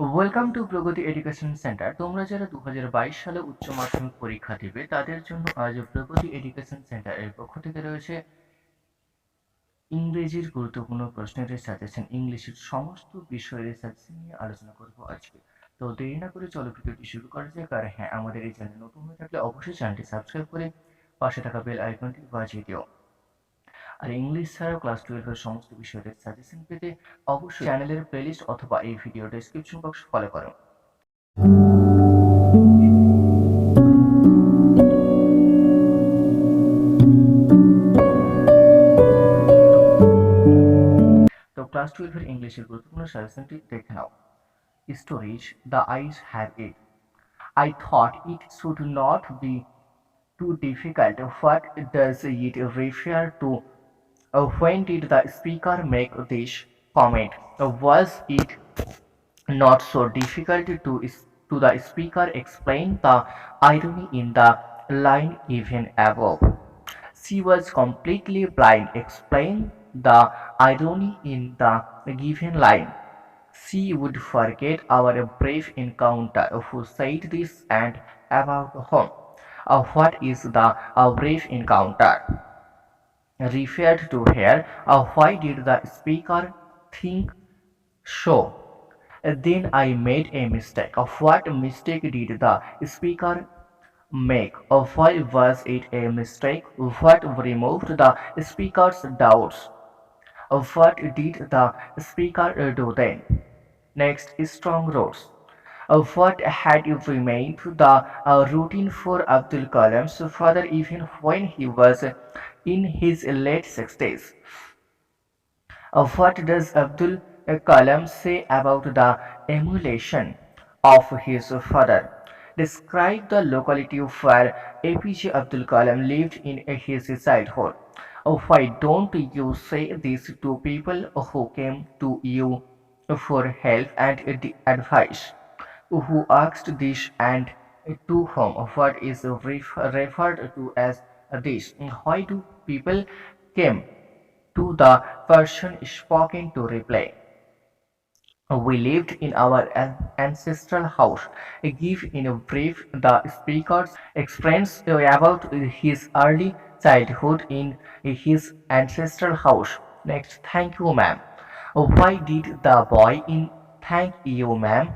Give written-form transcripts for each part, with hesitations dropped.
Welcome to Pragati education centre. তোমরা যারা 2022 সালে উচ্চ মাধ্যমিক পরীক্ষা দিবে তাদের জন্য আজ প্রগতি এডুকেশন সেন্টার এর পক্ষ থেকে রয়েছে ইংরেজির গুরুত্বপূর্ণ প্রশ্নের সাজেশন। ইংলিশের সমস্ত বিষয়ের সাজেশন নিয়ে আলোচনা করব আজকে। তো দেরি না করে চলো ভিডিওটি শুরু করা যাক। আর হ্যাঁ, আমাদের এই চ্যানেল নতুন হয়ে থাকলে অবশ্যই চ্যানেলটি সাবস্ক্রাইব করে পাশে থাকা বেল আইকনটি বাজিয়ে দিও। আর ইংলিশ ছাড়াও ক্লাস 12 এর সমস্ত বিষয়ের সাজেশন পেতে অবশ্যই চ্যানেলের প্লেলিস্ট অথবা এই ভিডিও ডেসক্রিপশন বক্স ফলো করো। তো ক্লাস 12 এর ইংলিশের গুরুত্বপূর্ণ সাজেশনটি দেখে নাও। Storage the eyes have it. I thought it should not be too difficult. What does it refer to? When did the speaker make this comment? Was it not so difficult to the speaker explain the irony in the line given above? She was completely blind. Explain the irony in the given line. She would forget our brave encounter. Who said this and about whom? What is the brave encounter referred to here? Why did the speaker think so? Then I made a mistake. What mistake did the speaker make? Why was it a mistake? What removed the speaker's doubts? What did the speaker do then? Next, strong roads. What had remained the routine for Abdul Kalam's father even when he was in his late 60s? What does Abdul Kalam say about the emulation of his father? Describe the locality where APJ Abdul Kalam lived in his childhood. Why don't you say this to people who came to you for help and advice? Who asked this and to whom? What is referred to as this? Why do people came to the person spoken to reply? We lived in our ancestral house. Give in a brief the speaker's experience about his early childhood in his ancestral house. Next, thank you, ma'am. Why did the boy in thank you, ma'am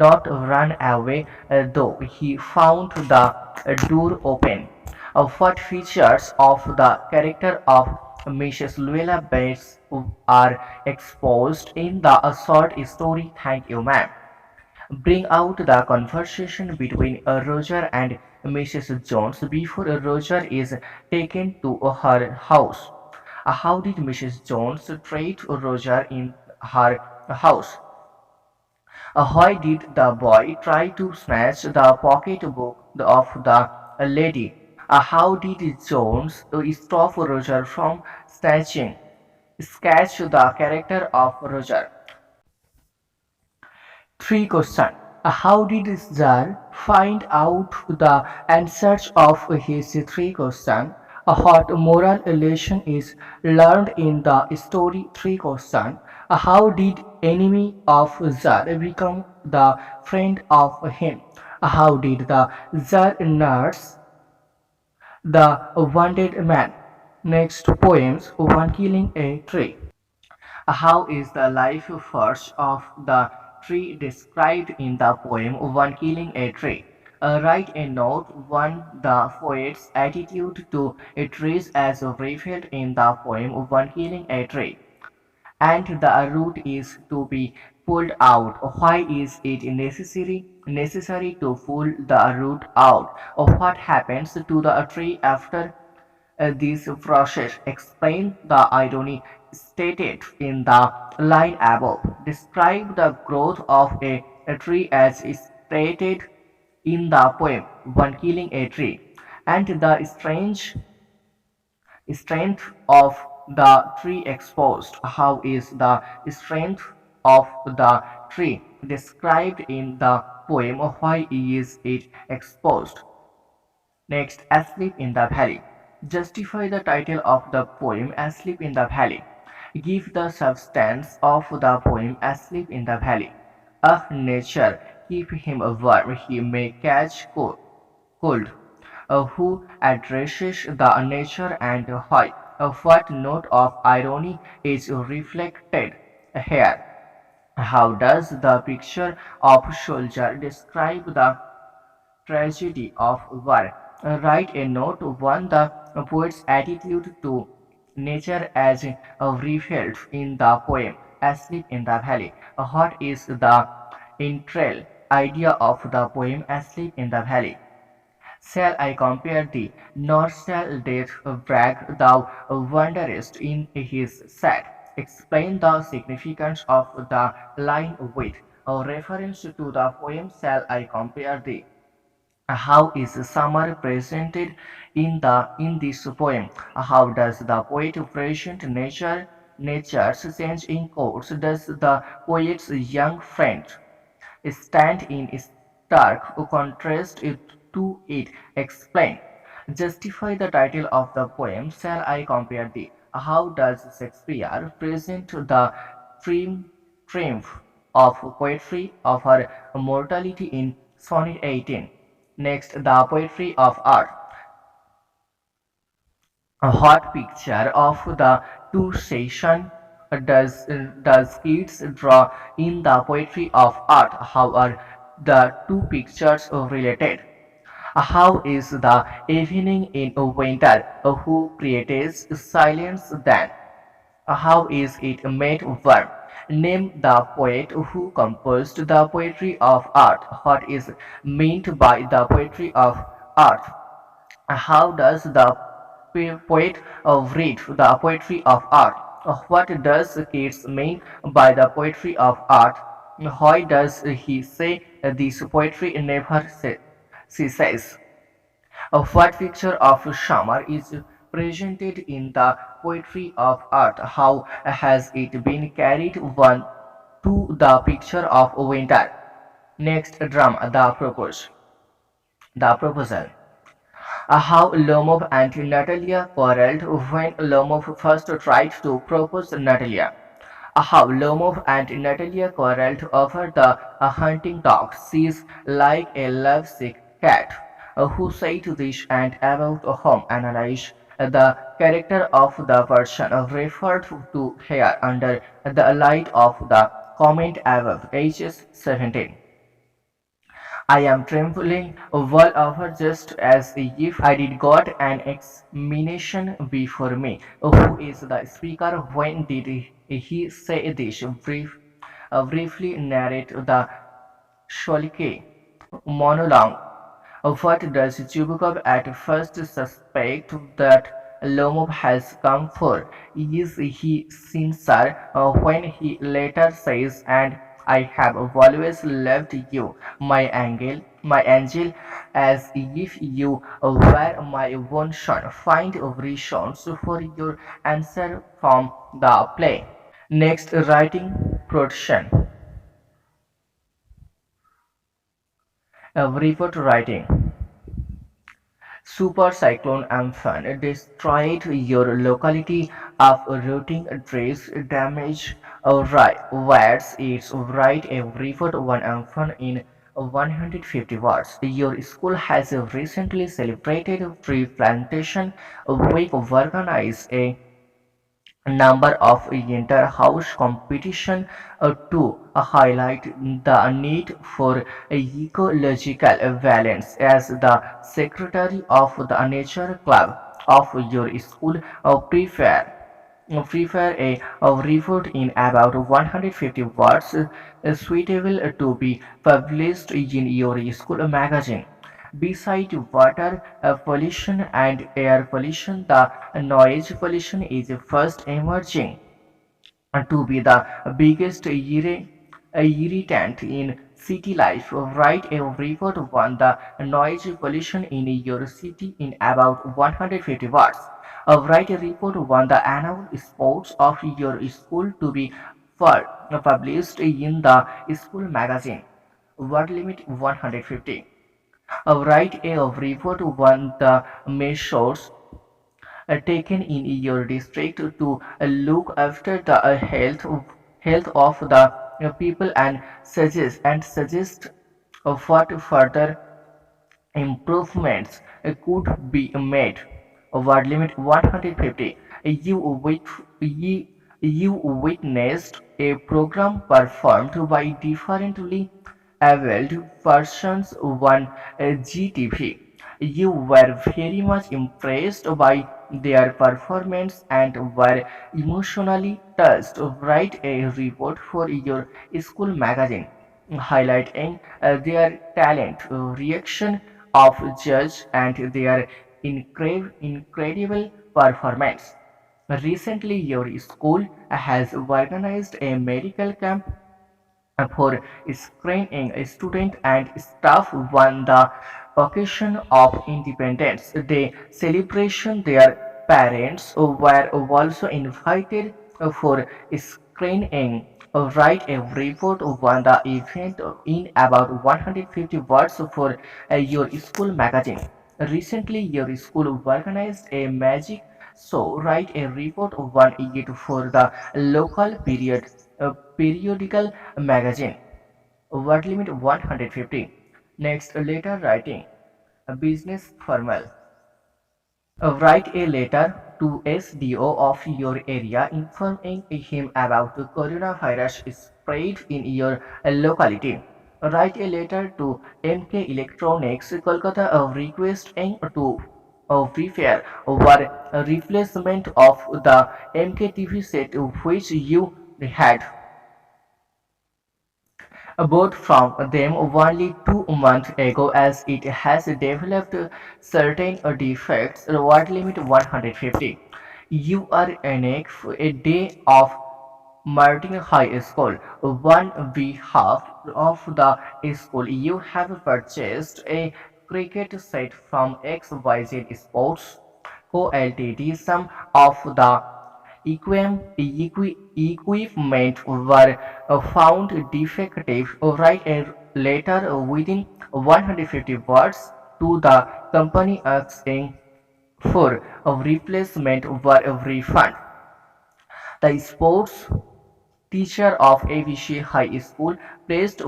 not run away though he found the door open? What features of the character of Mrs. Luella Bates are exposed in the short story Thank You, Ma'am? Bring out the conversation between Roger and Mrs. Jones before Roger is taken to her house. How did Mrs. Jones treat Roger in her house? Why did the boy try to snatch the pocketbook of the lady? How did Jones stop Roger from snatching? Sketch the character of Roger. 3 question. How did Zar find out the answers of his 3 questions? What moral lesson is learned in the story 3 question? How did enemy of Zar become the friend of him? How did the Zar nurse the wounded man? Next poems One Killing a Tree. How is the life force of the tree described in the poem One Killing a Tree? Write a note on the poet's attitude to trees as revealed in the poem One Killing a Tree. And the root is to be pulled out. Why is it necessary to pull the root out? What happens to the tree after this process? Explain the irony stated in the line above. Describe the growth of a tree as stated in the poem One Killing a Tree, and the strength of the tree exposed. How is the strength of the tree described in the poem? Why is it exposed? Next, Asleep in the Valley. Justify the title of the poem Asleep in the Valley. Give the substance of the poem Asleep in the Valley. nature keep him warm, he may catch cold. Who addresses the nature and why? What note of irony is reflected here? How does the picture of soldier describe the tragedy of war? Write a note one the poet's attitude to nature as reflected in the poem Asleep in the Valley. What is the entire idea of the poem Asleep in the Valley? Shall I compare thee, nor shall death brag thou wanderest in his sad. Explain the significance of the line with a reference to the poem Shall I compare thee. How is summer presented in this poem? How does the poet present nature's change in course? Does the poet's young friend stand in stark contrast to it? Explain. Justify the title of the poem. Shall I compare thee? How does Shakespeare present the triumph, triumph of poetry of her mortality in Sonnet 18? Next, the poetry of art. A hot picture of the two session does Keats draw in the poetry of art? How are the two pictures related? How is the evening in winter? Who creates silence then? How is it made warm? Name the poet who composed the poetry of art. What is meant by the poetry of art? How does the poet read the poetry of art? What does Keats mean by the poetry of art? Why does he say this poetry never ceases? What picture of summer is presented in the poetry of art? How has it been carried on to the picture of winter? Next drama, the proposal. How Lomov and Natalia quarreled when Lomov first tried to propose Natalia. How Lomov and Natalia quarreled over the hunting dog. She's like a lovesick cat. Who said this and about whom analyze the character of the person referred to here under the light of the comment above, ages 17. I am trembling all over just as if I did got an examination before me. Who is the speaker? When did he say this? Briefly narrate the Sholike monologue. What does Zhubkov at first suspect that Lomov has come for? Is he sincere when he later says, "And I have always loved you, my angel, as if you were my own son"? Find reasons for your answer from the play. Next, writing production. Report writing. Super cyclone Amphan destroyed your locality of routing address damage words. It's right every foot one Amphan in 150 words. Your school has recently celebrated tree plantation week organized a number of inter-house competition to highlight the need for ecological balance. As the secretary of the nature club of your school, prepare a report in about 150 words suitable to be published in your school magazine. Besides water pollution and air pollution, the noise pollution is first emerging to be the biggest irritant in city life. Write a report on the noise pollution in your city in about 150 words. Write a report on the annual sports of your school to be published in the school magazine. Word limit 150. Write a report on the measures taken in your district to look after the health of the people and suggest what further improvements could be made. Word limit 150. You, you witnessed a program performed by differently abled persons on GTV. You were very much impressed by their performance and were emotionally touched. Write a report for your school magazine highlighting their talent, reaction of judge, and their incredible performance. Recently, your school has organized a medical camp for screening students and staff on the occasion of independence. The celebration their parents were also invited for screening. Write a report on the event in about 150 words for your school magazine. Recently, your school organized a magic show. Write a report on it for the local periodical magazine. Word limit 150. Next, letter writing. A business formal. Write a letter to SDO of your area informing him about the coronavirus spread in your locality. Write a letter to MK Electronics Kolkata requesting to prepare over a replacement of the MK TV set which you had bought from them only 2 months ago as it has developed certain defects. Reward limit 150. You are in a day of Martin High School. On behalf of the school, you have purchased a cricket set from XYZ Sports Co. Ltd. Some of the equipment were found defective. Write a letter within 150 words to the company asking for a replacement or a refund. The sports teacher of ABC High School placed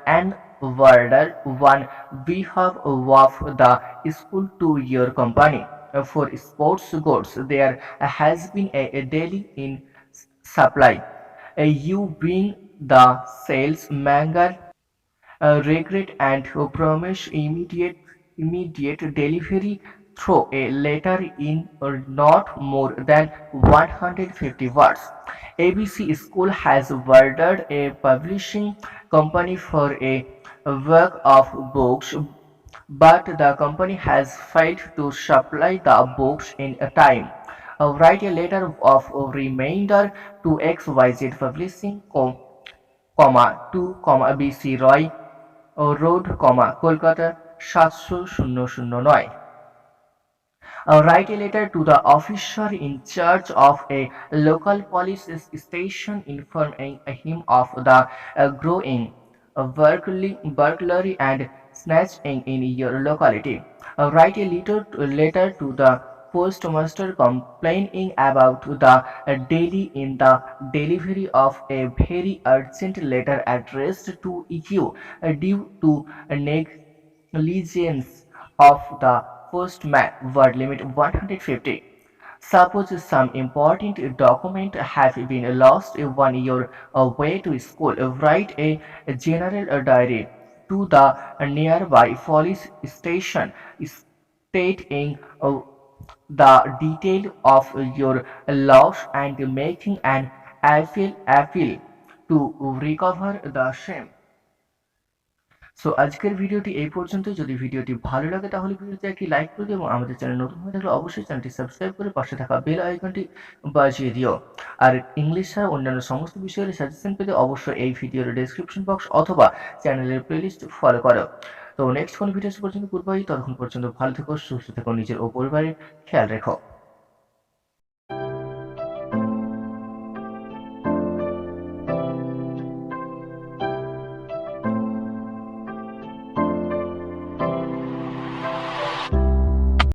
an order on behalf of the school to your company for sports goods. There has been a delay in supply. You being the sales manager regret and promise immediate delivery through a letter in not more than 150 words. ABC School has ordered a publishing company for a work of books, but the company has failed to supply the books in a time. Write a letter of reminder to XYZ Publishing, to BC Roy road, Kolkata ৭০০০৯। Write a letter to the officer in charge of a local police station informing him of the growing burglary and snatching in your locality. Write a letter to the postmaster complaining about the delay in the delivery of a very urgent letter addressed to you due to negligence of the postman. Word limit 150. Suppose some important document have been lost on your way to school. Write a general diary to the nearby police station stating the detail of your loss and making an appeal to recover the same. So আজকের ভিডিওটি এই পর্যন্ত। যদি ভিডিওটি ভালো লাগে তাহলে ভিডিওতে একটি লাইক করে দিও এবং আমাদের চ্যানেল নতুন হয়ে থাকলে অবশ্যই চ্যানেলটি সাবস্ক্রাইব করে পাশে থাকা বেল আইকনটি বাজিয়ে দিও। আর ইংলিশ ছাড়া অন্যান্য সমস্ত বিষয়ের সাজেশন পেতে অবশ্যই এই ভিডিওর ডেসক্রিপশন বক্স অথবা চ্যানেলের প্লেলিস্ট ফলো করো। তো নেক্সট কোন ভিডিও পর্যন্ত গুড বাই, ততক্ষণ পর্যন্ত ভালো থেকো, সুস্থ থেকো, নিজের ও পরিবারের খেয়াল রেখো।